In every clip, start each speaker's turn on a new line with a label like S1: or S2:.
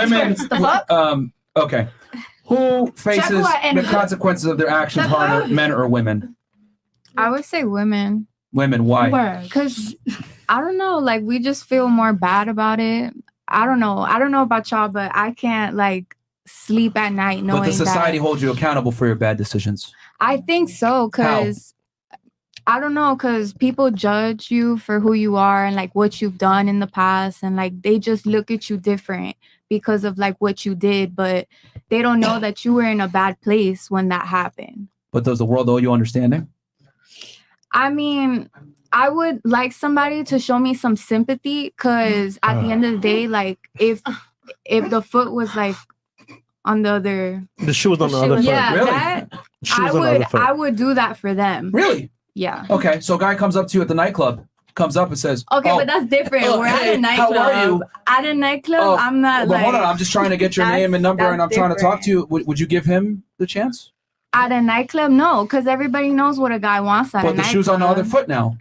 S1: women. Okay. Who faces the consequences of their actions harder, men or women?
S2: I would say women.
S1: Women, why?
S2: Because I don't know, like we just feel more bad about it. I don't know about y'all, but I can't like sleep at night knowing that.
S1: But the society holds you accountable for your bad decisions.
S2: I think so, because I don't know, because people judge you for who you are and like what you've done in the past, and like they just look at you different because of like what you did, but they don't know that you were in a bad place when that happened.
S1: But does the world owe you understanding?
S2: I mean, I would like somebody to show me some sympathy, because at the end of the day, like if the foot was like on the other,
S3: the shoe was on the other foot.
S2: Yeah,
S1: really?
S2: I would do that for them.
S1: Really?
S2: Yeah.
S1: Okay, so a guy comes up to you at the nightclub, comes up and says,
S2: okay, but that's different. We're at a nightclub.
S1: How are you?
S2: At a nightclub, I'm not
S1: well,
S2: like...
S1: hold on, I'm just trying to get your name and number, and I'm trying to talk to you. Would you give him the chance?
S2: At a nightclub, no, because everybody knows what a guy wants at a nightclub.
S1: But the shoe's on the other foot now.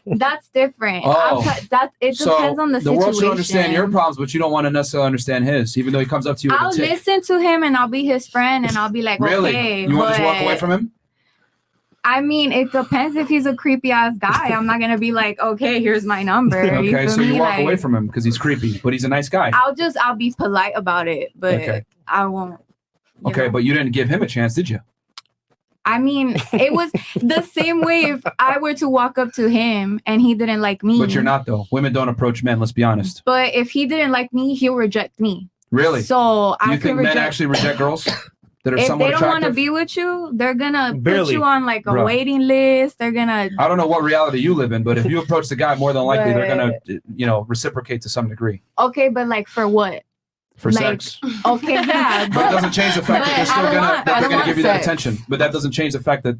S2: That's different. It depends on the situation.
S1: The world should understand your problems, but you don't want to necessarily understand his, even though he comes up to you with
S2: I'll
S1: a tick.
S2: listen to him and I'll be his friend and I'll be like,
S1: really?
S2: Okay.
S1: You want to just walk away from him?
S2: I mean, it depends if he's a creepy ass guy. I'm not gonna be like, okay, here's my number.
S1: Okay, so you walk away from him because he's creepy, but he's a nice guy.
S2: I'll be polite about it, but I won't.
S1: Okay, but you didn't give him a chance, did you?
S2: I mean, it was the same way if I were to walk up to him and he didn't like me.
S1: But you're not, though. Women don't approach men, let's be honest.
S2: But if he didn't like me, he'll reject me.
S1: Really?
S2: So
S1: Do you think men actually reject girls that are
S2: if
S1: somewhat
S2: they don't
S1: attractive?
S2: want to be with you, they're gonna put you on like a waiting list. They're gonna...
S1: I don't know what reality you live in, but if you approach the guy, more than likely they're gonna, reciprocate to some degree.
S2: Okay, but like for what?
S1: For sex.
S2: Okay, yeah.
S1: But it doesn't change the fact that they're gonna give you that attention. But that doesn't change the fact that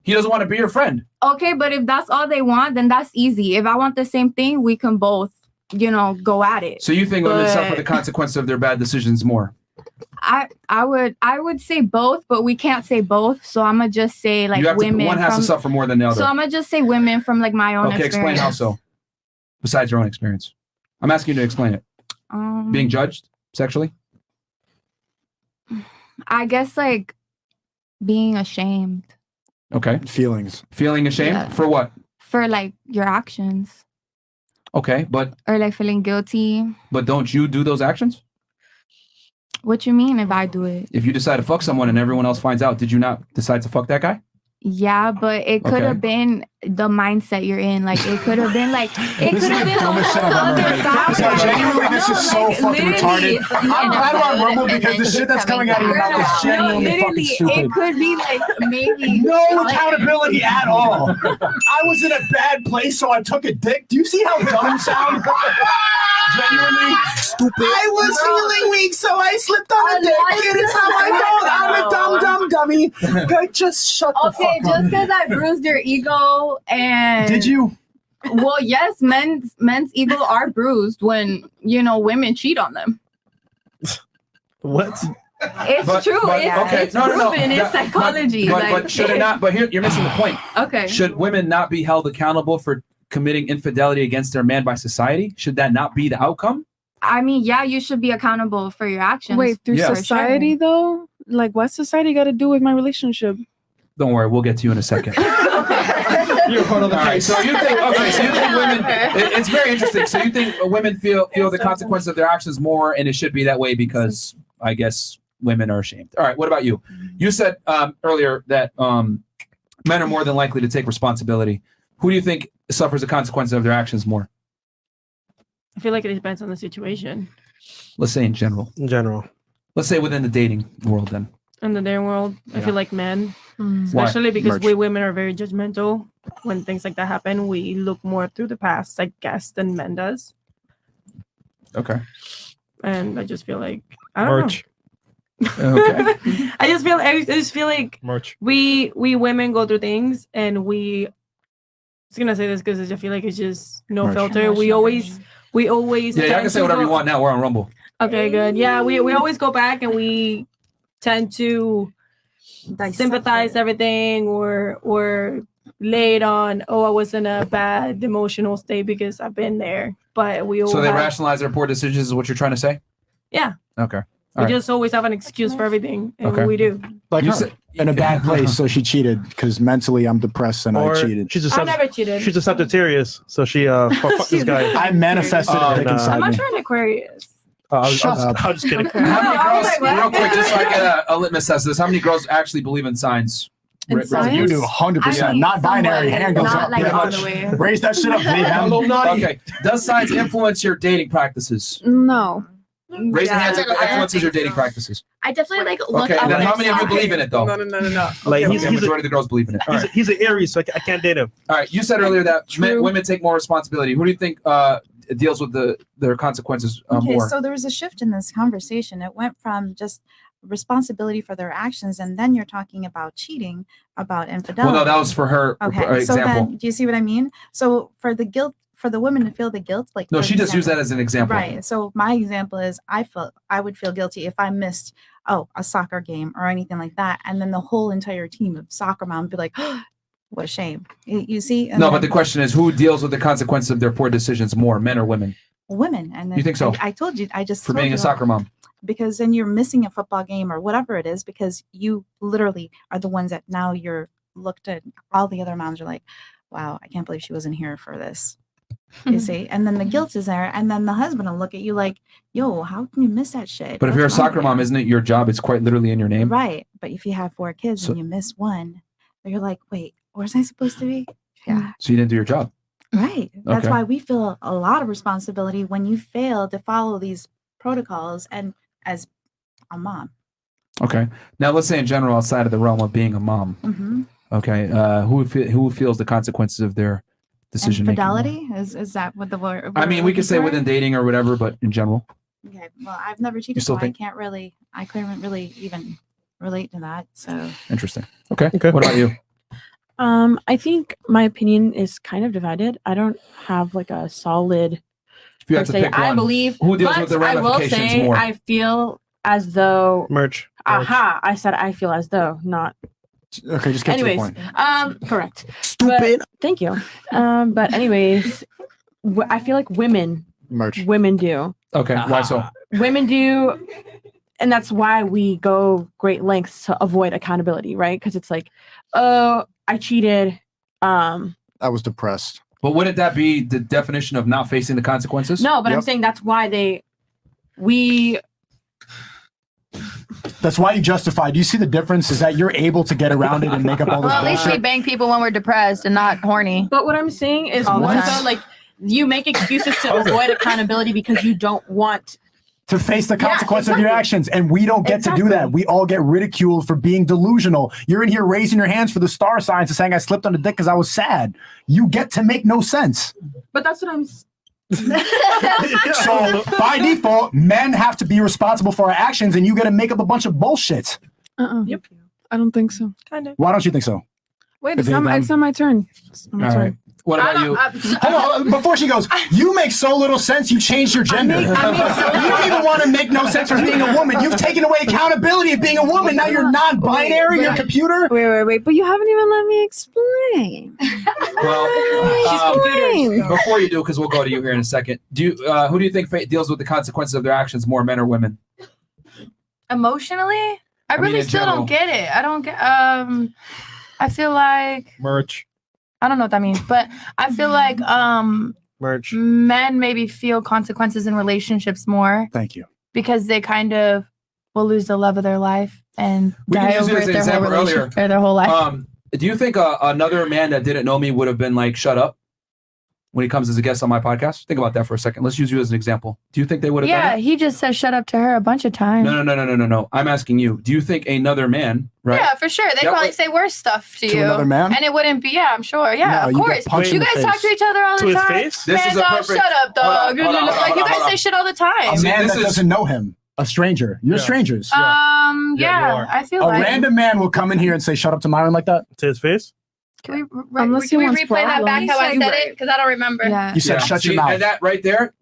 S1: he doesn't want to be your friend.
S2: Okay, but if that's all they want, then that's easy. If I want the same thing, we can both, go at it.
S1: So you think women suffer the consequences of their bad decisions more?
S2: I would say both, but we can't say both. So I'm gonna just say like women.
S1: One has to suffer more than the other.
S2: So I'm gonna just say women from like my own experience.
S1: Okay, explain how so. Besides your own experience, I'm asking you to explain it. Being judged sexually?
S2: I guess like being ashamed.
S1: Okay. Feeling ashamed for what?
S2: For like your actions.
S1: Okay, but
S2: or like feeling guilty.
S1: But don't you do those actions?
S2: What you mean if I do it?
S1: If you decide to fuck someone and everyone else finds out, did you not decide to fuck that guy?
S2: Yeah, but it could have been the mindset you're in. Like it could have been like it could have been
S4: genuinely, this is so fucking retarded. I'm glad we're on Rumble because the shit that's coming out of your mouth is genuinely fucking stupid.
S2: It could be like maybe
S4: no accountability at all. I was in a bad place, so I took a dick. Do you see how dumb you sound? Genuinely stupid. I was feeling weak, so I slipped on a dick. It is how I go. I'm a dumb dummy. Guy, just shut the fuck up.
S2: Just because I bruised your ego and...
S4: Did you?
S2: Well, yes, men's ego are bruised when, women cheat on them.
S3: What?
S2: It's true. It's proven in psychology.
S1: But should it not? But here, you're missing the point.
S2: Okay.
S1: Should women not be held accountable for committing infidelity against their man by society? Should that not be the outcome?
S2: I mean, yeah, you should be accountable for your actions.
S5: Wait, through society though? Like, what's society got to do with my relationship?
S1: Don't worry, we'll get to you in a second. You're part of the case. So you think women? It's very interesting. So you think women feel the consequences of their actions more, and it should be that way because I guess women are ashamed. All right, what about you? You said earlier that men are more than likely to take responsibility. Who do you think suffers the consequences of their actions more?
S6: I feel like it depends on the situation.
S1: Let's say in general. Let's say within the dating world then.
S6: In the dating world, I feel like men, especially because we women are very judgmental. When things like that happen, we look more through the past, I guess, than men does.
S1: Okay.
S6: And I just feel like I don't know.
S1: Okay.
S6: I just feel like we women go through things, and I was gonna say this because I feel like it's just no filter. We always.
S1: Yeah, I can say whatever you want now. We're on Rumble.
S6: Okay, good. Yeah, we always go back and we tend to sympathize everything or lay it on, I was in a bad emotional state because I've been there. But we all
S1: So they rationalize their poor decisions is what you're trying to say?
S6: Yeah.
S1: Okay.
S6: We
S1: All right.
S6: just always have an excuse for everything, and
S1: Okay.
S6: we do.
S4: Like
S1: You
S4: her,
S1: said-
S4: in a bad place, so she cheated because mentally I'm depressed and
S3: Or
S4: I cheated.
S3: she's a
S6: I never cheated.
S3: she's a Sagittarius, so she fuck this guy.
S4: I manifested a dick
S3: Nah.
S4: inside
S6: I'm
S4: me.
S6: not trying to Aquarius.
S3: I was
S4: Shut up.
S3: just kidding.
S6: Okay.
S1: How many
S6: No, I
S1: girls,
S6: was like,
S1: real
S6: what?
S1: quick, just so I get a litmus test of this, how many girls actually believe in signs?
S5: In
S1: Ra-
S5: science?
S4: You do 100%.
S2: I mean,
S4: Not binary.
S2: somewhat,
S4: Hand goes
S2: not
S4: up.
S2: like
S4: Pretty
S2: all
S4: much.
S2: the way.
S4: Raise that shit up,
S3: Hello,
S4: Cleveland.
S3: naughty.
S1: Okay. Does science influence your dating practices?
S5: No.
S1: Raise your hands if it
S7: I don't
S1: influences your
S7: think
S1: dating
S7: so.
S1: practices.
S7: I definitely like look
S1: Okay,
S7: up
S1: then
S7: their
S1: how many of you
S7: signs.
S1: believe in it though?
S3: Like
S1: Okay,
S3: he's
S1: the
S3: a
S1: majority of the girls believe in it. All right.
S3: he's an Aries, so I can't date him.
S1: All right. You said earlier that
S5: True.
S1: women take more responsibility. Who do you think deals with their consequences
S8: Okay,
S1: more?
S8: so there was a shift in this conversation. It went from just responsibility for their actions, and then you're talking about cheating, about infidelity.
S1: Well, no, that was for her
S8: okay. So
S1: example.
S8: then, do you see what I mean? So for the guilt, for the women to feel the guilt, like
S1: No,
S8: for
S1: she just used that
S8: example-
S1: as an example.
S8: Right. So my example is I would feel guilty if I missed a soccer game or anything like that, and then the whole entire team of soccer mom would be like, what a shame. You see? And
S1: No,
S8: then
S1: but the question is, who deals with the consequences of their poor decisions more, men or women?
S8: women. And then
S1: You think so?
S8: I told you. I just
S1: For
S8: told
S1: being
S8: you
S1: a soccer mom.
S8: because then you're missing a football game or whatever it is because you literally are the ones that now you're looked at. All the other moms are like, wow, I can't believe she wasn't here for this. You see? And then the guilt is there. And then the husband will look at you like, yo, how can you miss that shit?
S1: But if you're a
S8: What's wrong
S1: soccer
S8: with
S1: mom,
S8: you?"
S1: isn't it your job? It's quite literally in your name.
S8: Right. But if you have 4 kids
S1: So-
S8: and you miss one, you're like, wait, where's I supposed to be? Yeah.
S1: So you didn't do your job.
S8: Right. That's
S1: Okay.
S8: why we feel a lot of responsibility when you fail to follow these protocols and as a mom.
S1: Okay. Now let's say in general, outside of the realm of being a mom.
S8: Mm-hmm.
S1: Okay. Who feels the consequences of their decision making?
S8: Infidelity is that what the word?
S1: I mean, we could say within dating or whatever, but in general.
S8: Okay. Well, I've never cheated,
S1: still
S8: so
S1: think-
S8: I couldn't really even relate to that. So
S1: Interesting. Okay.
S3: Okay.
S1: What about you?
S5: I think my opinion is kind of divided. I don't have like a solid
S1: If you had to
S5: per se.
S1: pick
S5: I
S1: one,
S5: believe,
S1: who deals
S5: but
S1: with the
S5: I will
S1: ramifications
S5: say
S1: more?
S5: I feel as though
S3: Merch.
S5: aha, I said I feel as though, not
S4: Okay, just get
S5: anyways.
S4: to the point.
S5: Correct.
S3: Stupid.
S5: But, thank you. But anyways, I feel like women
S4: Merch.
S5: do.
S1: Okay. Why so?
S5: Women do, and that's why we go great lengths to avoid accountability, right? Because it's like, oh, I cheated.
S4: I was depressed.
S1: But wouldn't that be the definition of not facing the consequences?
S5: No, but I'm
S4: Yep.
S5: saying that's why we
S4: That's why you justify. Do you see the difference? Is that you're able to get around it and make up all this
S7: Well, at least we
S4: bullshit?
S7: bang people when we're depressed and not horny.
S5: But what I'm saying is
S7: All the
S5: more
S7: time.
S5: so like you make excuses to avoid accountability because you don't want.
S4: To face the consequence of your
S5: exactly.
S4: actions, and we don't get to do that.
S5: Exactly.
S4: We all get ridiculed for being delusional. You're in here raising your hands for the star signs and saying I slipped on the dick because I was sad. You get to make no sense.
S5: But that's what I'm.
S4: So by default, men have to be responsible for our actions, and you get to make up a bunch of bullshit.
S5: Yep. I don't think so.
S6: Kind of.
S4: Why don't you think so?
S5: Wait,
S4: it's not my
S5: turn.
S1: All right. What about you?
S4: Hold on, before she goes, you make so little sense. You changed your gender. You don't even want to make no sense for being a woman. You've taken away accountability of being a woman. Now you're non-binary. You're a computer.
S5: Wait. But you haven't even let me explain.
S1: Well, before you do, because we'll go to you here in a second. Do you? Who do you think deals with the consequences of their actions more, men or women?
S7: Emotionally, I
S1: mean,
S7: really
S1: in
S7: still
S1: general.
S7: don't get it. I don't get. I feel like
S3: Merch.
S7: I don't know what that means, but I feel like
S3: Merch.
S7: men maybe feel consequences in relationships more
S4: Thank you.
S7: because they kind of will lose the love of their life and
S1: We can
S7: die
S1: use it
S7: over
S1: as
S7: it
S1: an
S7: their whole
S1: example earlier.
S7: relationship or their whole life.
S1: Do you think another man that didn't know me would have been like, "Shut up," when he comes as a guest on my podcast? Think about that for a second. Let's use you as an example. Do you think they would have
S7: Yeah,
S1: done it?
S7: he just says shut up to her a bunch of times.
S1: No. I'm asking you. Do you think another man, right?
S7: Yeah, for sure. They
S1: Yeah,
S7: probably
S1: but-
S7: say worse stuff to
S4: To
S7: you.
S4: another man?
S7: And it wouldn't be, yeah, I'm sure. Yeah,
S4: No,
S7: of
S4: you get
S7: course.
S4: punched
S7: You
S4: in the
S7: guys talk
S4: face.
S7: to each other all
S3: To
S7: the
S3: his
S7: time.
S3: face?
S1: This
S7: Man,
S1: is a
S7: dog,
S1: perfect-
S7: shut up, dog.
S1: Hold on,
S7: Like, you
S1: hold
S7: guys
S1: on.
S7: say shit all the
S4: A
S7: time.
S1: See,
S4: man
S1: this
S4: that
S1: is-
S4: doesn't know him, a stranger. You're
S3: Yeah.
S4: strangers.
S3: Yeah, you
S7: Yeah,
S3: are.
S7: I feel
S4: A
S7: like.
S4: random man will come in here and say, "Shut up" to Myron like that.
S3: To his face?
S7: Can we,
S5: Unless
S7: can
S5: he
S7: we
S5: wants
S7: replay that back how I
S5: problems.
S7: said it? Because I don't remember.
S2: Yeah.
S4: You said, "Shut your mouth."
S1: And that right there,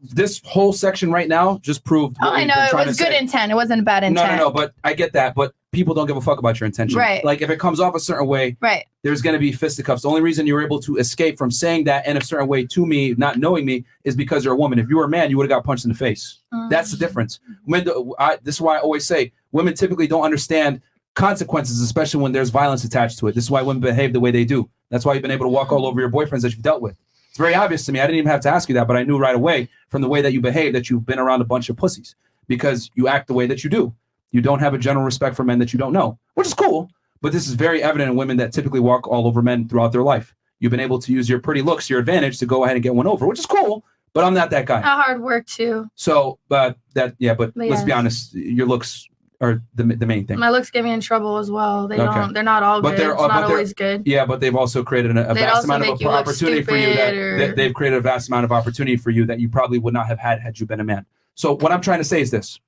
S1: this whole section right now just proved.
S7: Oh,
S1: what
S7: I
S1: we've
S7: know.
S1: been
S7: It
S1: trying
S7: was
S1: to
S7: good
S1: say.
S7: intent. It wasn't bad intent.
S1: No. But I get that. But people don't give a fuck about your intention.
S7: Right.
S1: Like if it comes off a certain way,
S7: Right.
S1: there's going to be fisticuffs. The only reason you were able to escape from saying that in a certain way to me, not knowing me, is because you're a woman. If you were a man, you would have got punched in the face. That's the difference. This is why I always say women typically don't understand consequences, especially when there's violence attached to it. This is why women behave the way they do. That's why you've been able to walk all over your boyfriends that you've dealt with. It's very obvious to me. I didn't even have to ask you that, but I knew right away from the way that you behave that you've been around a bunch of pussies because you act the way that you do. You don't have a general respect for men that you don't know, which is cool. But this is very evident in women that typically walk all over men throughout their life. You've been able to use your pretty looks, your advantage to go ahead and get one over, which is cool. But I'm not that guy.
S7: Hard work too.
S1: So, but let's
S7: yeah.
S1: be honest. Your looks are the main thing.
S7: My looks get me in trouble as well. They're not all good. It's not always good.
S1: Yeah, but they've also created a vast amount of opportunity for you that they've created a vast amount of opportunity for you that you probably would not have had you been a man. So what I'm trying to say is this.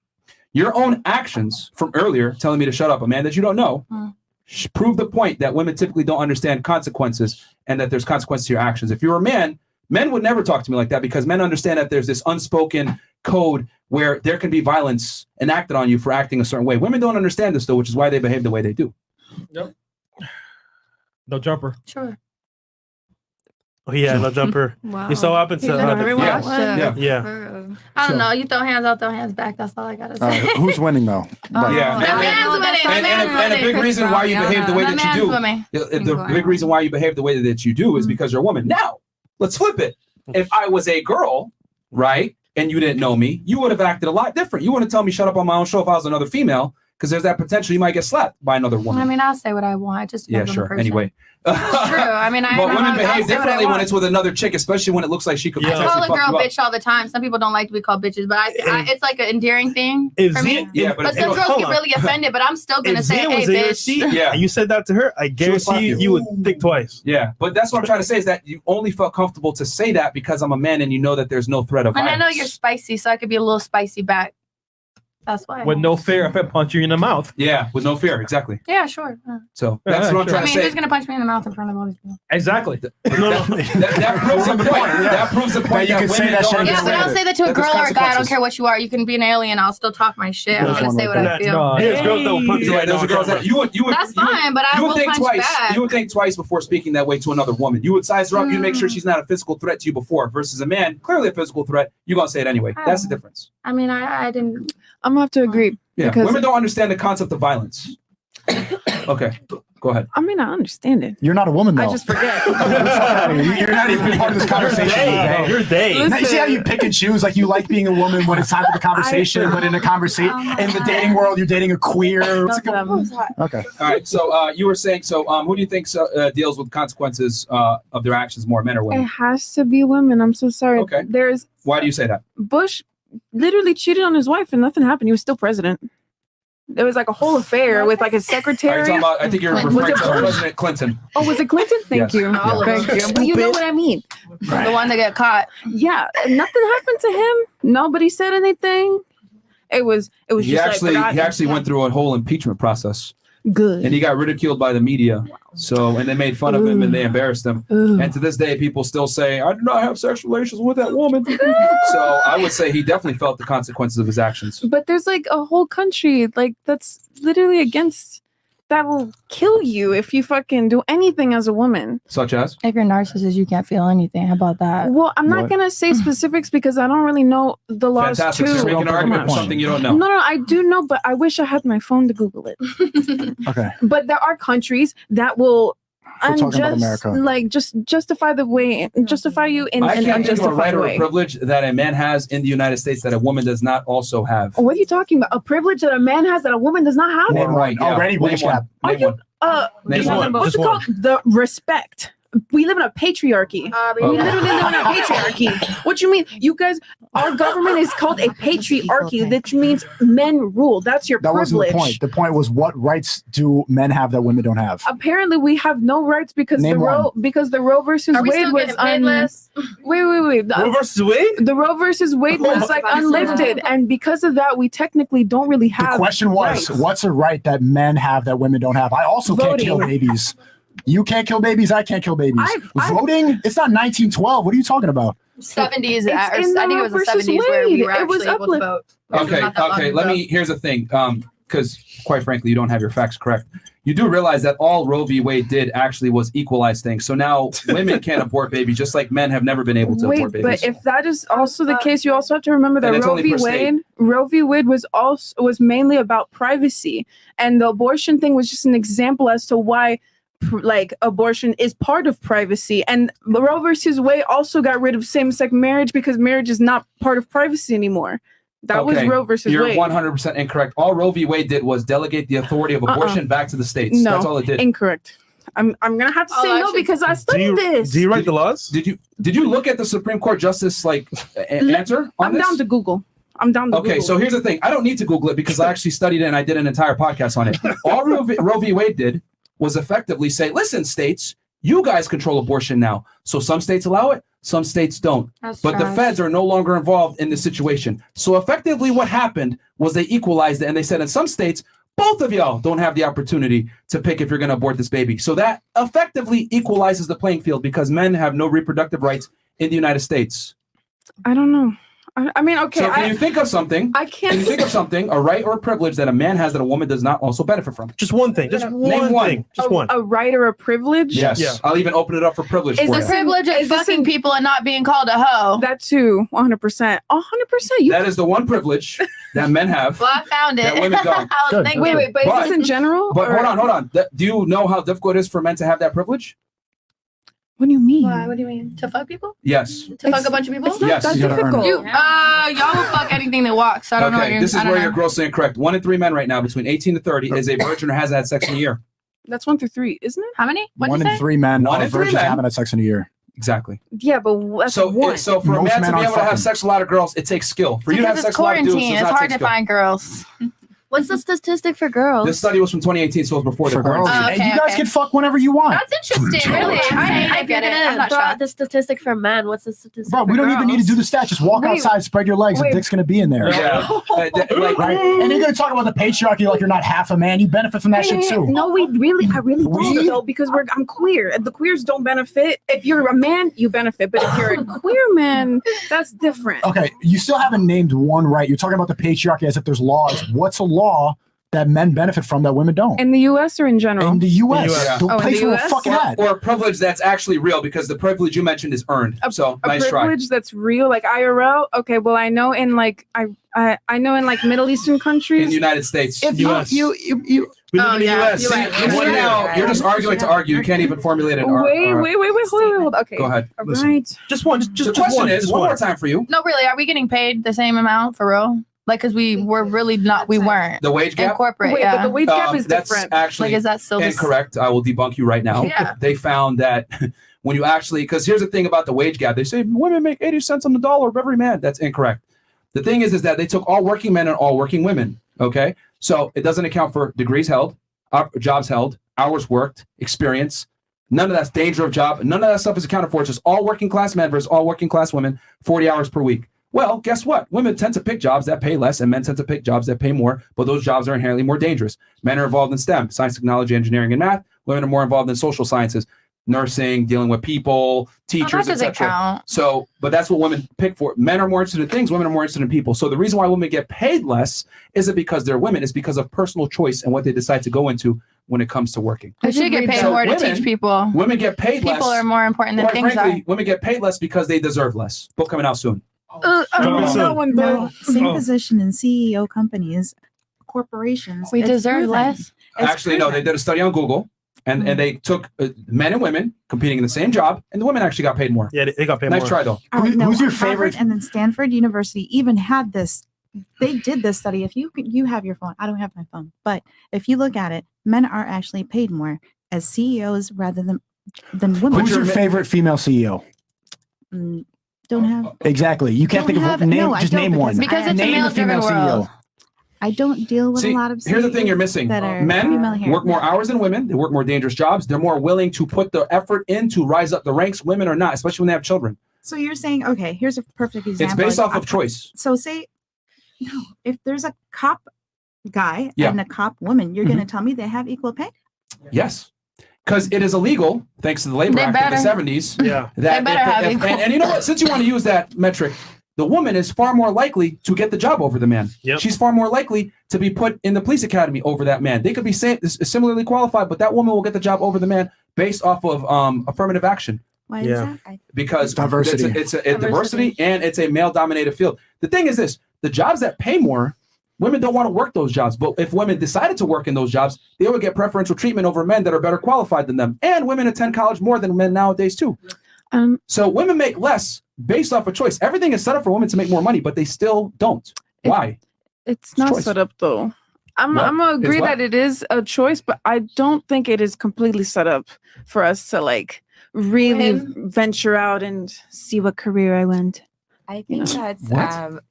S1: Your own actions from earlier telling me to shut up, a man that you don't know, prove the point that women typically don't understand consequences and that there's consequences to your actions. If you were a man, men would never talk to me like that because men understand that there's this unspoken code where there can be violence enacted on you for acting a certain way. Women don't understand this though, which is why they behave the way they do.
S3: Yep. No jumper.
S7: Sure.
S3: Oh yeah, no jumper.
S7: Wow.
S3: You saw what happened to
S1: Yeah.
S7: I don't know. You throw hands, I'll throw hands back. That's all I gotta say.
S9: Who's winning though?
S1: And a big reason why you behave the way that you do. The big reason why you behave the way that you do is because you're a woman. Now, let's flip it. If I was a girl, right, and you didn't know me, you would have acted a lot different. You wouldn't tell me shut up on my own show if I was another female, because there's that potential you might get slapped by another woman.
S7: I mean, I'll say what I want. It just depends on the person.
S1: Anyway.
S7: It's true. I mean,
S1: but women behave differently when it's with another chick, especially when it looks like she could potentially
S7: I call a
S1: fuck
S7: girl
S1: you
S7: bitch all the time. Some people don't like to be called bitches, but it's like an endearing thing for me. But some girls get really offended, but I'm still going to say, hey, bitch.
S3: Yeah. You said that to her, I guarantee you would think twice.
S1: Yeah, but that's what I'm trying to say is that you only felt comfortable to say that because I'm a man and you know that there's no threat of violence.
S7: And I know you're spicy, so I could be a little spicy back. That's why.
S3: With no fear if I punch you in the mouth.
S1: Yeah, with no fear, exactly.
S7: Yeah, sure.
S1: So that's what I'm trying to say.
S7: Who's going to punch me in the mouth in front of all these people?
S3: Exactly.
S1: That proves the point. That proves the point that you can say that shit.
S7: Yeah, but I'll say that to a girl or a guy. I don't care what you are. You can be an alien. I'll still talk my shit. I'm going to say what I feel.
S3: There's girls that will punch you right now.
S1: You would.
S7: That's fine, but I will punch back.
S1: You would think twice before speaking that way to another woman. You would size her up. You'd make sure she's not a physical threat to you before. Versus a man, clearly a physical threat. You're going to say it anyway. That's the difference.
S7: I mean, I didn't.
S5: I'm going to have to agree.
S1: Yeah, women don't understand the concept of violence. Okay, go ahead.
S5: I mean, I understand it.
S9: You're not a woman, though.
S5: I just forget.
S4: You're not even part of this conversation.
S3: You're they.
S4: Now, you see how you pick and choose? Like you like being a woman when it's time for the conversation, but in a conversation in the dating world, you're dating a queer.
S9: Okay.
S1: All right. So you were saying. So who do you think deals with consequences of their actions more, men or
S5: It
S1: women?
S5: has to be women. I'm so sorry.
S1: Okay. Why do you say that?
S5: Bush literally cheated on his wife and nothing happened. He was still president. There was like a whole affair with like his secretary.
S1: I think you're referring to President Clinton.
S5: Oh, was it Clinton? Thank you. Thank you. But you know what I mean.
S7: The one that got caught.
S5: Yeah, nothing happened to him. Nobody said anything. It was
S1: He
S5: just
S1: actually went through a whole impeachment process.
S5: Good.
S1: And he got ridiculed by the media. So, and they made fun of him and they embarrassed him. And to this day, people still say, I did not have sexual relations with that woman. So I would say he definitely felt the consequences of his actions.
S5: But there's like a whole country like that's literally against that will kill you if you fucking do anything as a woman.
S1: Such as?
S7: If you're a narcissist, you can't feel anything. How about that?
S5: Well, I'm not going to say specifics because I don't really know the laws
S1: Fantastic.
S5: too.
S1: So make an argument for something you don't know.
S5: No, I do know, but I wish I had my phone to Google it.
S9: Okay.
S5: But there are countries that will just justify you in an unjustified way.
S1: A privilege that a man has in the United States that a woman does not also have.
S5: What are you talking about? A privilege that a man has that a woman does not have?
S1: Name one.
S4: Already,
S1: Name one.
S5: What's it called? The respect. We live in a patriarchy. We literally live in a patriarchy. What you mean? You guys, our government is called a patriarchy, which means men rule. That's your privilege.
S9: That wasn't the point. The point was, what rights do men have that women don't have?
S5: Apparently, we have no rights because the Roe versus Wade was Wait.
S3: Roe versus Wade?
S5: The Roe versus Wade was like unlifted, and because of that, we technically don't really have.
S9: The question was, what's a right that men have that women don't have? I also can't kill babies. You can't kill babies. I can't kill babies. Voting? It's not 1912. What are you talking about?
S7: 70s. I think it was the 70s where we were actually able to vote.
S1: Okay. Here's the thing. because quite frankly, you don't have your facts correct. You do realize that all Roe v. Wade did actually was equalize things. So now women can't abort babies, just like men have never been able to abort babies.
S5: But if that is also the case, you also have to remember that Roe v. Wade was mainly about privacy, and the abortion thing was just an example as to why abortion is part of privacy. And Roe versus Wade also got rid of same-sex marriage because marriage is not part of privacy anymore. That was Roe versus Wade.
S1: You're 100% incorrect. All Roe v. Wade did was delegate the authority of abortion back to the states.
S5: No,
S1: that's all it did.
S5: Incorrect. I'm gonna have to say no because I studied this.
S3: Do you write the laws?
S1: Did you look at the Supreme Court justice answer on this?
S5: I'm down to Google.
S1: Okay, so here's the thing. I don't need to Google it because I actually studied it and I did an entire podcast on it. All Roe v. Wade did was effectively say, listen, states, you guys control abortion now. So some states allow it, some states don't. But the feds are no longer involved in the situation. So effectively what happened was they equalized it and they said in some states, both of y'all don't have the opportunity to pick if you're going to abort this baby. So that effectively equalizes the playing field because men have no reproductive rights in the United States.
S5: I don't know. I mean, okay.
S1: So can you think of something?
S5: I can't.
S1: Can you think of something, a right or a privilege that a man has that a woman does not also benefit from?
S3: Just one thing. Just one thing. Just one.
S5: A right or a privilege?
S1: Yes. Yeah. I'll even open it up for privilege.
S7: Is the privilege of fucking people and not being called a hoe?
S5: That too. 100%. 100%.
S1: That is the one privilege that men have.
S7: Well, I found it.
S1: That women don't.
S7: I was thinking.
S5: Wait, but is this in general?
S1: But hold on. Do you know how difficult it is for men to have that privilege?
S5: What do you mean?
S7: Why? What do you mean? To fuck people?
S1: Yes.
S7: To fuck a bunch of people?
S5: It's not that difficult.
S7: Y'all will fuck anything that walks. So I don't know.
S1: This is where you're grossly incorrect. 1 in 3 men right now between 18 to 30 is a virgin or has had sex in a year.
S5: That's 1 through 3, isn't it?
S7: How many?
S9: 1 in 3 men are virgins haven't had sex in a year.
S1: Exactly.
S5: Yeah, but that's one.
S1: So for a man to be able to have sex with a lot of girls, it takes skill. For you to have sex with a lot of dudes,
S7: it's hard to find girls. What's the statistic for girls?
S1: This study was from 2018, so it was before the quarantine.
S9: And you guys can fuck whenever you want.
S7: That's interesting. Really, I get it. I'm not shocked.
S10: The statistic for men. What's the statistic?
S9: Bro, we don't even need to do the stats. Just walk outside, spread your legs, and dick's gonna be in there.
S1: Yeah.
S9: Right? And you're gonna talk about the patriarchy like you're not half a man. You benefit from that shit too.
S5: No, I really don't though, because I'm queer, and the queers don't benefit. If you're a man, you benefit, but if you're a queer man, that's different.
S9: Okay, you still haven't named one right. You're talking about the patriarchy as if there's laws. What's a law that men benefit from that women don't?
S5: In the U.S. or in general?
S9: In the U.S. The place where we're fucking at.
S1: Or a privilege that's actually real, because the privilege you mentioned is earned. So nice try.
S5: A privilege that's real, like IRL. Okay, well I know in like I know in like Middle Eastern countries.
S1: In the United States.
S9: If
S1: US.
S9: you
S1: We live in the U.S. You're just arguing to argue. You can't even formulate it.
S5: Wait, hold. Okay.
S1: Go ahead.
S5: Right.
S3: Just one.
S1: The question is, one more time for you.
S7: No, really, are we getting paid the same amount for real? Like, because we weren't.
S1: The wage gap?
S7: In corporate,
S5: Wait, but the wage gap is
S1: that's
S5: different.
S1: Actually
S7: like, is that still
S1: incorrect. I will debunk you right now.
S7: Yeah.
S1: They found that when you actually, because here's the thing about the wage gap. They say women make 80 cents on the dollar of every man. That's incorrect. The thing is that they took all working men and all working women. Okay. So it doesn't account for degrees held, jobs held, hours worked, experience. None of that's danger of job. None of that stuff is accounted for. It's just all working class men versus all working class women, 40 hours per week. Well, guess what? Women tend to pick jobs that pay less and men tend to pick jobs that pay more, but those jobs are inherently more dangerous. Men are involved in STEM, science, technology, engineering, and math. Women are more involved in social sciences, nursing, dealing with people, teachers, etc. So, but that's what women pick for. Men are more interested in things. Women are more interested in people. So the reason why women get paid less isn't because they're women. It's because of personal choice and what they decide to go into when it comes to working.
S7: They should get paid more to teach people.
S1: Women get paid less.
S7: People are more important than things are.
S1: Women get paid less because they deserve less. Book coming out soon.
S8: Same position in CEO companies, corporations.
S7: We deserve less.
S1: Actually, no, they did a study on Google. And they took men and women competing in the same job, and the women actually got paid more.
S3: Yeah, they got paid more.
S1: Nice try, though.
S9: Who's your favorite?
S8: And then Stanford University even had this. They did this study. If you have your phone, I don't have my phone, but if you look at it, men are actually paid more as CEOs rather than women.
S9: Who's your favorite female CEO?
S8: Don't have.
S9: Exactly. You can't think of name. Just name one.
S7: Because it's a male-driven world.
S8: I don't deal with a lot of.
S1: Here's the thing you're missing. Men work more hours than women. They work more dangerous jobs. They're more willing to put the effort in to rise up the ranks. Women are not, especially when they have children.
S8: So you're saying, okay, here's a perfect example.
S1: It's based off of choice.
S8: So if there's a cop guy and a cop woman, you're going to tell me they have equal pay?
S1: Yes. Because it is illegal, thanks to the Labor Act of the 70s.
S7: Yeah. And you know what?
S1: Since you want to use that metric, the woman is far more likely to get the job over the man.
S3: Yep.
S1: She's far more likely to be put in the police academy over that man. They could be similarly qualified, but that woman will get the job over the man based off of affirmative action.
S8: Why is that?
S1: Because
S9: diversity.
S1: It's a diversity and it's a male-dominated field. The thing is this: the jobs that pay more, women don't want to work those jobs. But if women decided to work in those jobs, they would get preferential treatment over men that are better qualified than them. And women attend college more than men nowadays too. So women make less based off of choice. Everything is set up for women to make more money, but they still don't. Why?
S5: It's not set up though. I'm gonna agree that it is a choice, but I don't think it is completely set up for us to like really venture out and see what career I went.
S11: I think that's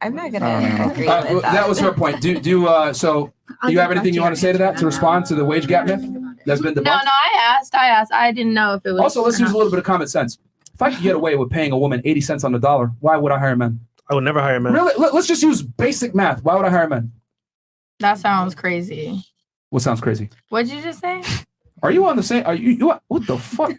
S11: I'm not gonna agree with that.
S1: That was her point. Do you have anything you want to say to that to respond to the wage gap myth that's been debunked?
S7: No, I asked. I didn't know if it was.
S1: Also, let's use a little bit of common sense. If I could get away with paying a woman 80 cents on the dollar, why would I hire men?
S3: I would never hire men.
S1: Really? Let's just use basic math. Why would I hire men?
S7: That sounds crazy.
S1: What sounds crazy?
S7: What'd you just say?
S1: Are you on the same? Are you what the fuck,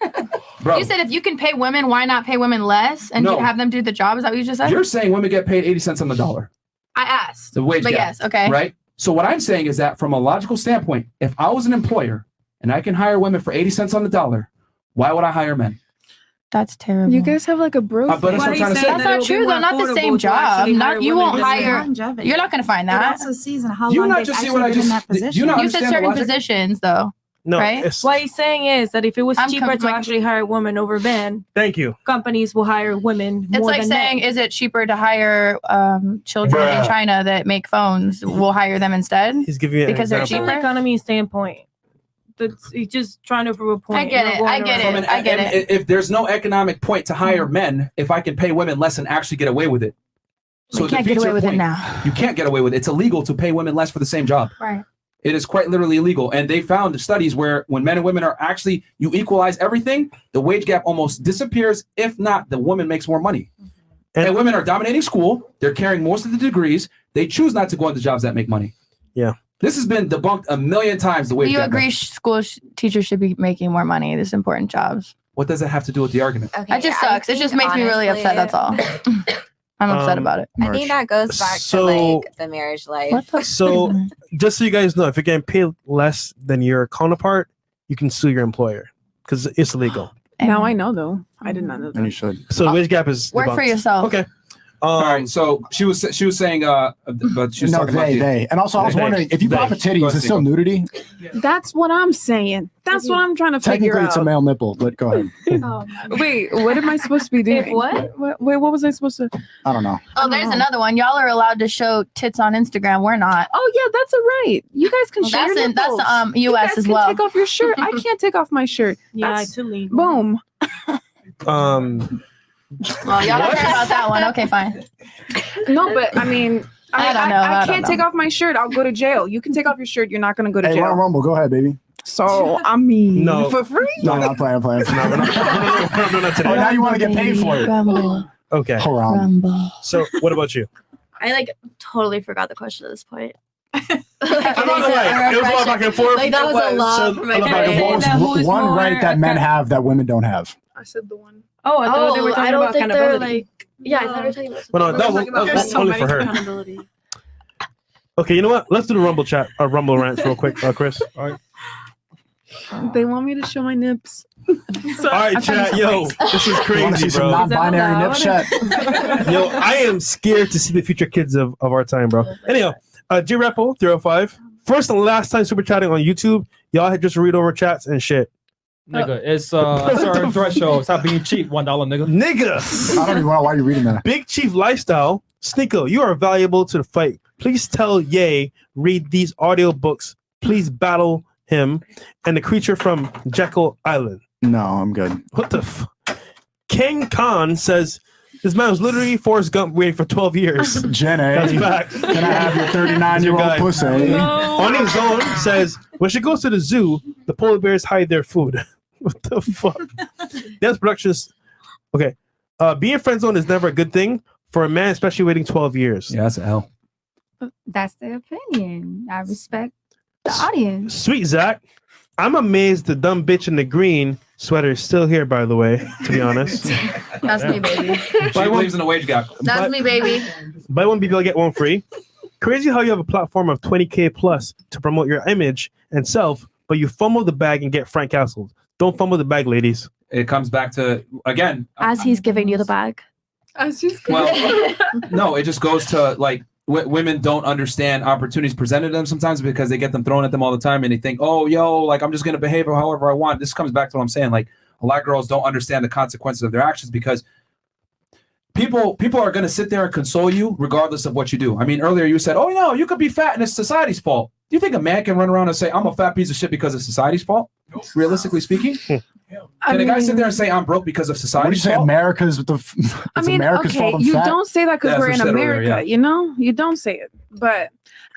S1: bro?
S7: You said if you can pay women, why not pay women less and have them do the job? Is that what you just said?
S1: You're saying women get paid 80 cents on the dollar.
S7: I asked.
S1: The wage
S7: but
S1: gap.
S7: Yes, okay.
S1: Right? So what I'm saying is that from a logical standpoint, if I was an employer and I can hire women for 80 cents on the dollar, why would I hire men?
S2: That's terrible.
S5: You guys have like a bro.
S1: But that's what I'm trying to say.
S7: That's not true though. Not the same job. Not you won't hire. You're not going to find that.
S8: It also sees how
S1: You
S8: long
S1: not
S8: they've
S1: just see
S8: actually
S1: what I
S8: been in
S1: just-
S8: that position.
S1: you not
S7: You said
S1: understand the
S7: certain
S1: logic?
S7: positions though.
S3: No,
S7: right?
S6: What he's saying is that if it was cheaper to actually hire women over men,
S3: thank you.
S6: Companies will hire women.
S7: It's
S6: more
S7: like
S6: than
S7: saying,
S6: men.
S7: is it cheaper to hire children in
S3: Bruh.
S7: China that make phones? We'll hire them instead.
S3: He's giving you an
S7: because they're
S3: example.
S6: From an
S7: cheaper.
S6: economy standpoint. He's just trying to prove a point.
S7: I get it. I get it. I get it.
S1: If there's no economic point to hire men, if I can pay women less and actually get away with it.
S7: We
S1: it
S7: can't get
S1: defeats
S7: away
S1: your
S7: with it
S1: point.
S7: now.
S1: You can't get away with it. It's illegal to pay women less for the same job.
S7: Right.
S1: It is quite literally illegal. And they found studies where when men and women are actually, you equalize everything, the wage gap almost disappears. If not, the woman makes more money. And women are dominating school. They're carrying most of the degrees. They choose not to go into jobs that make money.
S3: Yeah.
S1: This has been debunked a million times. The wage
S7: Do you
S1: gap.
S7: agree school teachers should be making more money? This important jobs.
S1: What does that have to do with the argument?
S7: That just sucks. It just makes me really upset. That's all. I'm upset about it.
S11: I think that goes back
S3: So-
S11: to like the marriage life.
S3: So, just so you guys know, if you're getting paid less than your counterpart, you can sue your employer because it's illegal.
S5: Now I know though. I did not know that.
S9: And you should.
S3: So the wage gap is
S7: Work for
S3: debunked.
S7: yourself.
S3: Okay.
S1: All right. So she was saying, but she was
S9: No,
S1: talking about
S9: they. And also, I was
S3: They.
S9: wondering if you pop a titty,
S1: Go
S9: is
S1: ahead,
S9: it still
S1: Sneako.
S9: nudity?
S5: That's what I'm saying. That's what I'm trying to figure
S9: Technically, it's a
S5: out.
S9: male nipple, but go ahead.
S5: Wait, what am I supposed to be doing? Wait, what was I supposed to?
S9: I don't know.
S7: Oh, there's another one. Y'all are allowed to show tits on Instagram. We're not.
S5: Oh yeah, that's a right. You guys can
S7: Well,
S5: show your
S7: that's
S5: nipples.
S7: U.S.
S5: You guys
S7: as
S5: can
S7: well.
S5: Take off your shirt. I can't take off my shirt.
S6: Yeah,
S5: That's-
S6: it's illegal.
S5: Boom.
S7: Well, y'all don't care about that one. Okay, fine.
S5: No, but I mean,
S7: I don't know.
S5: I
S7: I don't
S5: can't
S7: know.
S5: take off my shirt. I'll go to jail. You can take off your shirt. You're not going to go to
S9: Hey,
S5: jail.
S9: Royal Rumble, go ahead, baby.
S5: So I mean,
S3: No.
S5: for free.
S9: No, I'm playing.
S3: No, not today.
S9: Oh, now you want to get paid for it.
S2: Rumble.
S3: Okay.
S9: Hold on.
S2: Rumble.
S3: So, what about you?
S10: I like totally forgot the question at this point.
S3: I'm not gonna lie. It was a lot back and forth.
S10: Like that was a lot for my
S3: a lot back and
S10: brain.
S3: forth.
S9: What was one right that men have that women don't have?
S5: I said the one.
S6: Oh, I thought they were
S10: I
S6: talking
S10: don't
S6: about
S10: think they're
S6: accountability.
S10: like. Yeah, I thought we were talking about.
S3: Well, no, that was only for her.
S10: Accountability.
S3: Okay, you know what? Let's do the Rumble chat, Rumble rants real quick, Chris. All right.
S5: They want me to show my nips.
S3: All right, chat. Yo, this is
S9: You want to
S3: crazy,
S9: see some
S3: bro.
S9: non-binary nip chat?
S3: Yo, I am scared to see the future kids of our time, bro. Anyhow, G-Repo 305. First and last time super chatting on YouTube. Y'all had just read over chats and shit.
S12: Nigga, it's a certain threshold. Stop being cheap. $1, nigga.
S3: Nigga.
S9: I don't even know why you're reading that.
S3: Big Chief Lifestyle. Sneako, you are valuable to the fight. Please tell Ye read these audio books. Please battle him and the creature from Jekyll Island.
S9: No, I'm good.
S3: What the King Khan says this man was literally Forrest Gump waiting for 12 years.
S9: Jenny,
S3: That's fact.
S9: can I have your 39-year-old pussy?
S3: On his own says when she goes to the zoo, the polar bears hide their food. What the fuck? Dance Productions. Okay. Being friend zone is never a good thing for a man, especially waiting 12 years.
S1: Yeah, that's a hell.
S2: That's their opinion. I respect the audience.
S3: Sweet Zach. I'm amazed the dumb bitch in the green sweater is still here, by the way, to be honest.
S7: That's me, baby.
S1: She believes in a wage gap.
S7: That's me, baby.
S3: Buy one people get one free. Crazy how you have a platform of 20K plus to promote your image and self, but you fumble the bag and get Frank Castle. Don't fumble the bag, ladies.
S1: It comes back to, again.
S10: As he's giving you the bag.
S5: As he's
S1: Well, no, it just goes to like women don't understand opportunities presented to them sometimes because they get them thrown at them all the time and they think, oh, yo, like I'm just going to behave however I want. This comes back to what I'm saying. Like a lot of girls don't understand the consequences of their actions because people are going to sit there and console you regardless of what you do. I mean, earlier you said, oh, no, you could be fat and it's society's fault. Do you think a man can run around and say, I'm a fat piece of shit because it's society's fault? Realistically speaking? Can a guy sit there and say, I'm broke because of society's
S9: What do you say?
S1: fault?
S9: America's America's fault I'm
S5: you
S9: fat?
S5: don't say that because
S1: Yeah,
S5: we're in
S1: that's what I said
S5: America,
S1: earlier, yeah.
S5: you know? You don't say it. But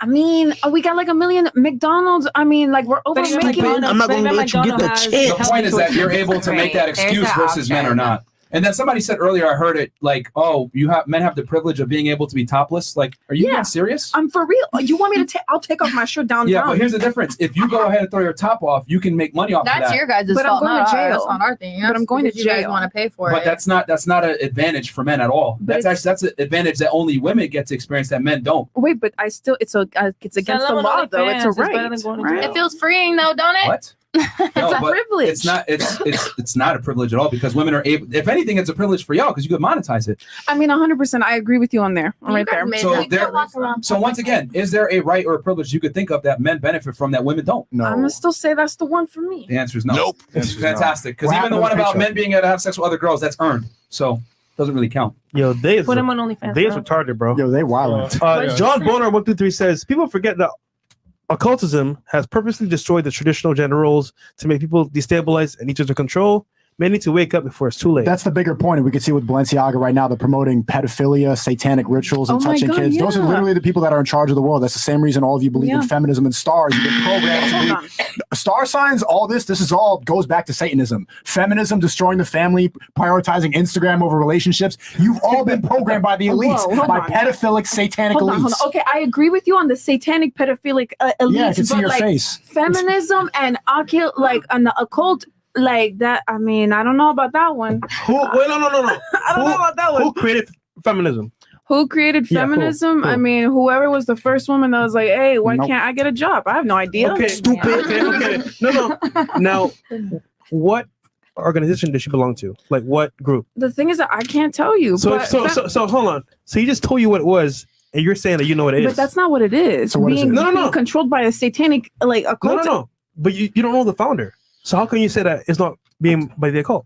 S5: I mean, we got like a million McDonald's. I mean, like we're over making.
S6: I'm not going to let you get the chance.
S1: The point is that you're able to make that excuse versus men are not. And then somebody said earlier, I heard it like, oh, men have the privilege of being able to be topless. Like, are you being serious?
S5: I'm for real. You want me to take? I'll take off my shirt downtown.
S1: Yeah, but here's the difference. If you go ahead and throw your top off, you can make money off of that.
S7: That's your guys'
S5: But
S7: fault.
S5: I'm going
S7: not
S5: to jail.
S7: ours. That's not our thing.
S5: But I'm going to
S7: because you guys
S5: jail.
S7: want to pay for
S1: But
S7: it.
S1: that's not an advantage for men at all.
S5: But
S1: That's an advantage that only women get to experience that men don't.
S5: Wait, but it's against the law though. It's a right.
S7: It feels freeing though, don't it?
S1: What?
S5: It's a
S1: but
S5: privilege.
S1: It's not. It's not a privilege at all because women are able. If anything, it's a privilege for y'all because you could monetize it.
S5: I mean, 100%. I agree with you on there. I'm right there.
S1: So once again, is there a right or a privilege you could think of that men benefit from that women don't?
S5: I'm gonna still say that's the one for me.
S1: The answer is no.
S9: Nope.
S1: It's fantastic because
S9: What
S1: even the
S9: happened
S1: one
S9: to the
S1: about
S9: picture?
S1: men being able to have sex with other girls, that's earned. So doesn't really count.
S3: Yo, they
S6: Put him on OnlyFans.
S3: is retarded, bro.
S9: Yo, they wild.
S3: John Boner 123 says people forget that occultism has purposely destroyed the traditional gender roles to make people destabilized and each other control. Men need to wake up before it's too late.
S9: That's the bigger point. And we can see with Balenciaga right now, they're promoting pedophilia, satanic rituals, and
S5: Oh my
S9: touching
S5: God,
S9: kids. Those are
S5: yeah.
S9: literally the people that are in charge of the world. That's the same reason all of you believe in
S5: Yeah.
S9: feminism and stars. You get programmed to believe. Star signs, all this is all goes back to Satanism. Feminism, destroying the family, prioritizing Instagram over relationships. You've all been programmed by the elites,
S5: Whoa, hold
S9: by
S5: on.
S9: pedophilic, satanic
S5: Hold on.
S9: elites.
S5: Okay, I agree with you on the satanic pedophilic elites.
S9: Yeah, I can see
S5: but
S9: your
S5: like,
S9: face.
S5: Feminism and the occult, like that. I mean, I don't know about that one.
S3: No.
S5: I don't know about that one.
S3: Who created feminism?
S5: Who created
S3: Yeah, who?
S5: feminism?
S3: Who?
S5: I mean, whoever was the first woman that was like, "Hey, why
S9: Nope.
S5: can't I get a job?" I have no idea.
S3: Okay, stupid. Okay. No. Now, what organization does she belong to? Like, what group?
S5: The thing is that I can't tell you.
S3: So
S5: but
S3: hold on. So he just told you what it was, and you're saying that you know what it is.
S5: But that's not what it is.
S9: So what is
S5: being,
S9: it?
S3: No.
S5: being controlled by a satanic occult.
S3: No. But you don't know the founder. So how can you say that it's not being by the occult?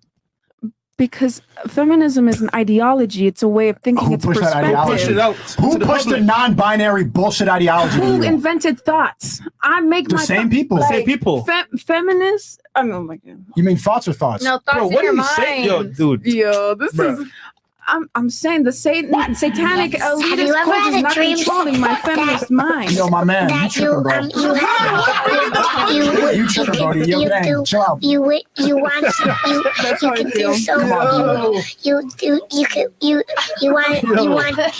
S5: Because feminism is an ideology. It's a way of thinking.
S9: Who
S5: It's
S9: pushed that ideology?
S3: Push it out.
S9: Who
S3: to the
S9: pushed the
S3: public.
S9: non-binary bullshit ideology to
S5: Who
S9: you?
S5: invented thoughts? I make
S9: The
S5: my
S9: same people.
S3: The same people.
S5: Feminists. I mean, oh my god.
S9: You mean thoughts or thoughts?
S7: No, thoughts
S3: Bro,
S7: in
S3: what
S7: your
S3: are you
S7: mind.
S3: saying? Yo, dude.
S5: Yo, this
S3: Bruh.
S5: is. I'm saying the satanic
S10: Have you
S5: elitist
S10: ever
S5: cult
S10: had
S5: is
S10: a
S5: not
S10: dream
S5: controlling my feminist mind.
S9: Yo, my man, you
S10: that you
S9: tripping, bro. You tripping, bro. Yo, dang, chill out.
S10: you want you can do so you want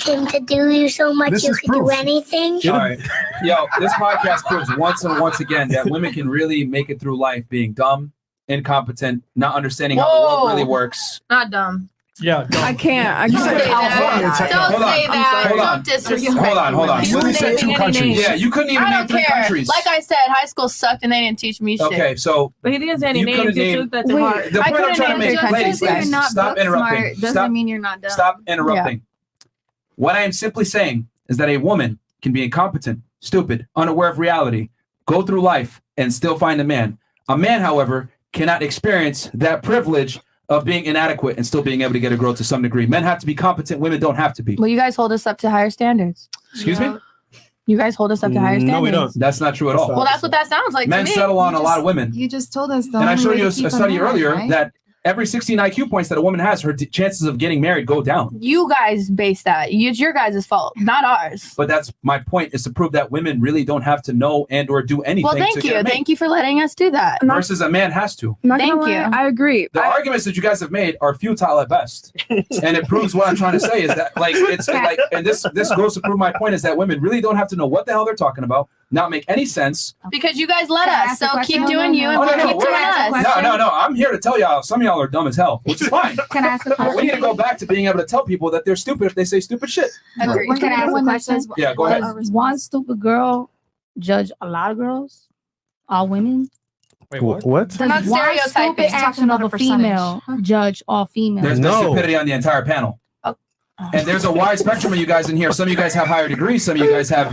S10: him to do you so much
S9: This
S10: you
S9: is
S10: can do
S9: proof.
S10: anything.
S1: All right. Yo, this podcast proves once and once again that women can really make it through life being dumb, incompetent, not understanding how the world really works.
S7: Not dumb.
S12: Yeah.
S5: I can't.
S9: You said California. It's like-
S7: Don't
S1: Hold on.
S7: say that.
S1: Hold on.
S7: Don't disrespect.
S1: Hold on.
S7: women.
S9: Let me say two countries.
S1: Yeah, you couldn't even
S7: I
S1: name
S7: don't
S1: 3
S7: care.
S1: countries.
S7: Like I said, high school sucked and they didn't teach me shit.
S1: Okay, so
S6: But he didn't say any
S1: You
S6: names.
S1: couldn't
S6: He
S1: name-
S6: took that to
S5: Wait.
S6: heart.
S1: the
S7: I
S1: point I'm
S7: couldn't
S1: trying to
S7: name
S1: make,
S7: just
S1: ladies,
S2: because you're
S1: ladies,
S2: not
S1: stop
S2: book
S1: interrupting.
S2: smart doesn't
S1: Stop,
S2: mean you're not dumb.
S1: stop interrupting. What I am simply saying is that a woman can be incompetent, stupid, unaware of reality, go through life, and still find a man. A man, however, cannot experience that privilege of being inadequate and still being able to get a girl to some degree. Men have to be competent. Women don't have to be.
S7: Well, you guys hold us up to higher standards.
S1: Excuse me?
S7: You guys hold us up to higher standards.
S3: No, we don't.
S1: That's not true at all.
S7: Well, that's what that sounds like
S1: Men
S7: to me.
S1: settle on a lot of women.
S2: You just told us the
S1: And I
S2: only
S1: showed
S2: way
S1: you
S2: to
S1: a
S2: keep
S1: study
S2: man,
S1: earlier
S2: right?
S1: that every 16 IQ points that a woman has, her chances of getting married go down.
S7: You guys base that. It's your guys' fault, not ours.
S1: But that's my point, is to prove that women really don't have to know and or do anything.
S7: Well,
S1: to
S7: thank
S1: get
S7: you.
S1: a mate.
S7: Thank you for letting us do that.
S1: Versus a man has to.
S5: Not gonna
S7: Thank
S5: lie,
S7: you.
S5: I agree.
S1: The arguments that you guys have made are futile at best, and it proves what I'm trying to say is that, like, it's like, and this goes to prove my point is that women really don't have to know what the hell they're talking about. not make any sense.
S7: Because you guys let
S2: Can I
S7: us,
S2: ask
S7: so
S2: a question?
S7: keep doing you and
S1: Oh,
S7: we'll
S1: no,
S7: keep
S1: we're-
S7: doing us.
S1: No. I'm here to tell y'all. Some of y'all are dumb as hell, which is fine.
S2: Can I ask a
S1: But
S2: question?
S1: we need to go back to being able to tell people that they're stupid if they say stupid shit.
S7: Agreed.
S2: Can I ask a question?
S1: Yeah, go ahead.
S13: Does one stupid girl judge a lot of girls? All women?
S12: Wait, what?
S3: What?
S7: We're not
S13: Does one
S7: stereotyping.
S13: stupid action of a female judge all females?
S1: There's no stupidity on the entire panel. And there's a wide spectrum of you guys in here. Some of you guys have higher degrees. Some of you guys have,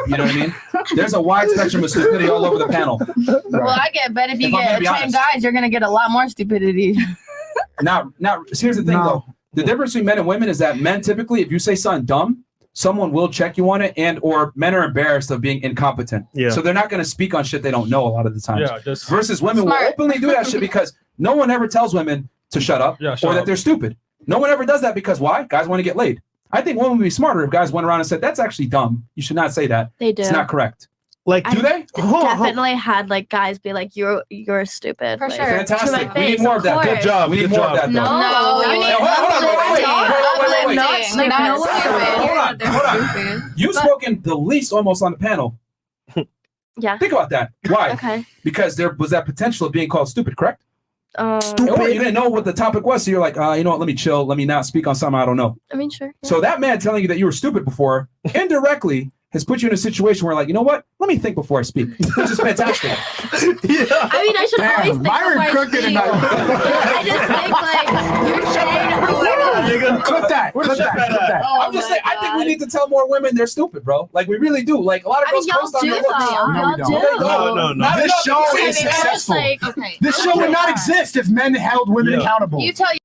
S1: you know what I mean? There's a wide spectrum of stupidity all over the panel.
S7: Well, I bet if you
S1: If I'm gonna
S7: get
S1: be
S7: 10
S1: honest.
S7: guys, you're going to get a lot more stupidity.
S1: Now, here's the thing, though. The difference between men and women is that men typically, if you say something dumb, someone will check you on it, and or men are embarrassed of being incompetent.
S3: Yeah.
S1: So they're not going to speak on shit they don't know a lot of the times.
S12: Yeah, just
S1: Versus women will openly do that shit because no one ever tells women to shut up
S12: Yeah,
S1: or
S12: shut
S1: that
S12: up.
S1: they're stupid. No one ever does that because why? Guys want to get laid. I think women would be smarter if guys went around and said, that's actually dumb. You should not say that.
S14: They do.
S1: It's not correct.
S3: Like,
S1: do they?
S14: Definitely had like guys be like, "You're stupid."
S7: For
S14: like,
S7: sure.
S1: Fantastic.
S14: to my
S1: We need
S14: face,
S1: more of that.
S14: course.
S1: Good job. We need more of that, though.
S7: No, you need
S1: Wait.
S7: uplifting, not stupid.
S1: Hold on. You've spoken the least almost on the panel.
S14: Yeah.
S1: Think about that. Why?
S14: Okay.
S1: Because there was that potential of being called stupid, correct? Or
S14: Stupid.
S1: you didn't know what the topic was, so you're like, you know what, let me chill. Let me not speak on something I don't know.
S14: I mean, sure.
S1: So that man telling you that you were stupid before indirectly has put you in a situation where, like, you know what? Let me think before I speak, which is fantastic.
S14: I mean, I should always think
S9: Myron
S14: before I
S9: crooked
S14: speak.
S9: tonight.
S14: I just think like you're saying.
S9: Clip that. Clip that.
S1: I'm just saying, I think we need to tell more women they're stupid, bro. Like, we really do. Like, a lot of
S14: I mean,
S1: girls
S14: y'all
S1: post on
S14: do
S1: their looks.
S14: though.
S9: No,
S14: Y'all
S9: we
S14: do.
S9: don't.
S3: No.
S1: Not
S9: This
S1: enough.
S9: show
S1: You
S9: is
S1: say that.
S9: successful.
S14: Like, okay.
S9: This show would not exist if men held women accountable.
S7: You tell